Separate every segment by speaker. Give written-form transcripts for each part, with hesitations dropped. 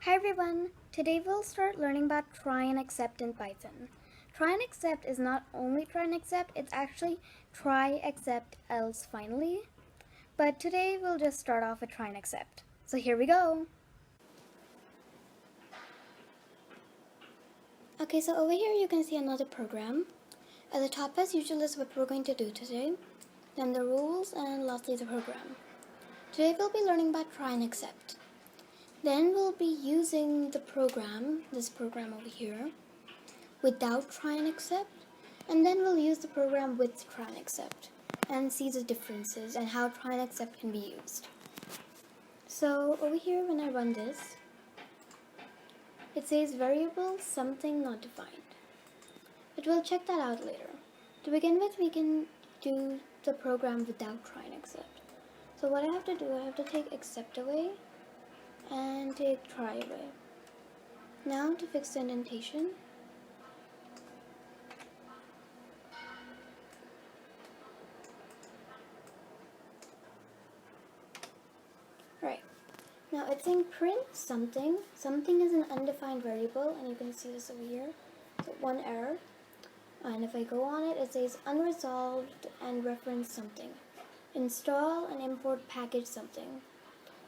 Speaker 1: Hi everyone! Today we'll start learning about try and accept in Python. Try and accept is not only try and accept, it's actually try, accept, else finally. But today we'll just start off with try and accept. So here we go! Okay, so over here you can see another program. At the top as usual is what we're going to do today, then the rules, and lastly the program. Today we'll be learning about try and accept. Then we'll be using the program, this program over here, without try and accept, and then we'll use the program with try and accept and see the differences and how try and accept can be used. So over here when I run this, it says variable something not defined. But we'll check that out later. To begin with, we can do the program without try and accept. So what I have to do, I have to take accept away and take try away. Now to fix the indentation, right, now it's saying print something. Something is an undefined variable, and you can see this over here. So one error, and if I go on it, it says unresolved and reference something. Install and import package something.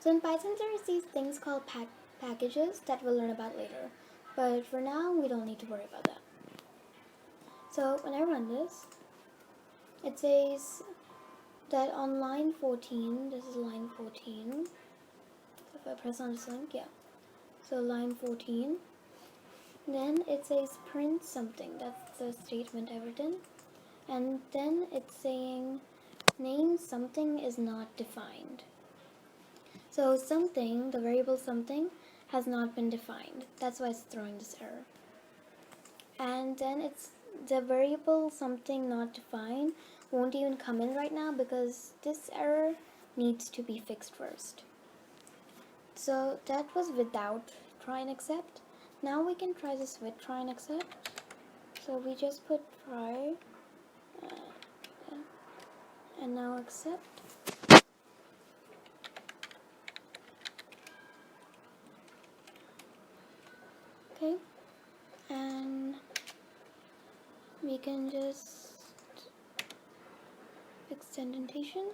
Speaker 1: So in Python there is these things called packages that we'll learn about later. But for now, we don't need to worry about that. So when I run this, it says that on line 14, this is line 14. So if I press on this link, yeah. So line 14. Then it says print something. That's the statement I've written. And then it's saying name something is not defined. So something, the variable something, has not been defined. That's why it's throwing this error. And then it's the variable something not defined won't even come in right now because this error needs to be fixed first. So that was without try and accept. Now we can try this with try and accept. So we just put try and now accept. Okay, and we can just fix the indentation.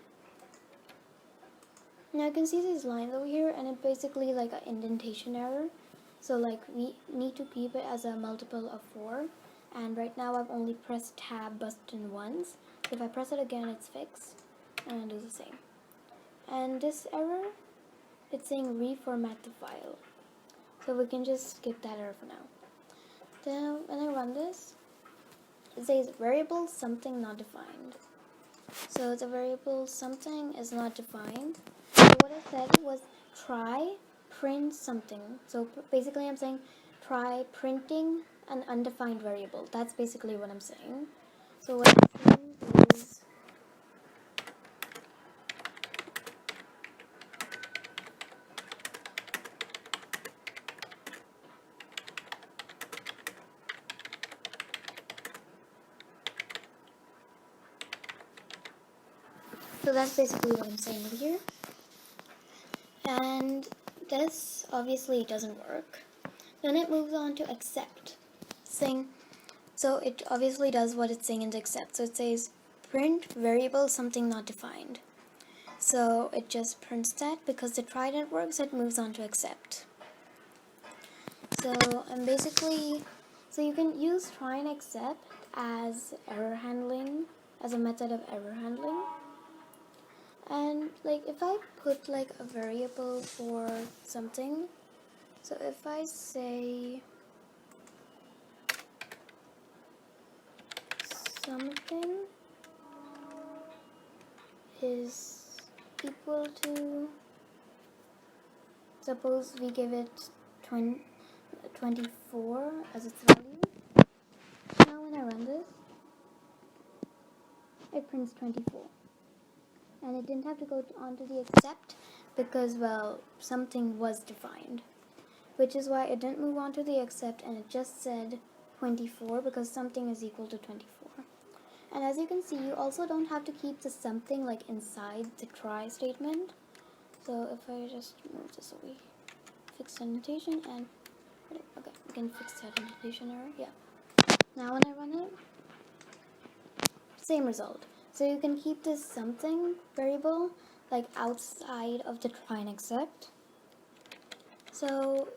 Speaker 1: Now you can see these lines over here, and it's basically like an indentation error. So like we need to keep it as a multiple of 4, and right now I've only pressed tab button once. If I press it again, it's fixed, and I do the same. And this error, it's saying reformat the file. So we can just skip that error for now. Then when I run this, it says variable something not defined. So the variable something is not defined. So what I said was try print something. So basically I'm saying try printing an undefined variable. That's basically what I'm saying. So what I'm saying is so that's basically what I'm saying over here. And this obviously doesn't work. Then it moves on to accept, saying, so it obviously does what it's saying in the accept. So it says print variable something not defined. So it just prints that. Because the try didn't work, so it moves on to accept. So I'm basically, so you can use try and accept as error handling, as a method of error handling. And like if I put like a variable for something, so if I say something is equal to, suppose we give it 24 as its value. Now when I run this, it prints 24. And it didn't have to go on to the accept because, well, something was defined. Which is why it didn't move on to the accept, and it just said 24 because something is equal to 24. And as you can see, you also don't have to keep the something like inside the try statement. So if I just move this away, fix the annotation and okay, we can fix that annotation error. Yeah. Now when I run it, same result. So you can keep this something variable like outside of the try and except. So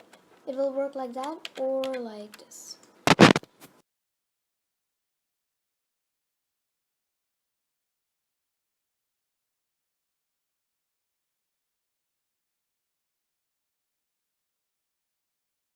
Speaker 1: it will work like that or like this.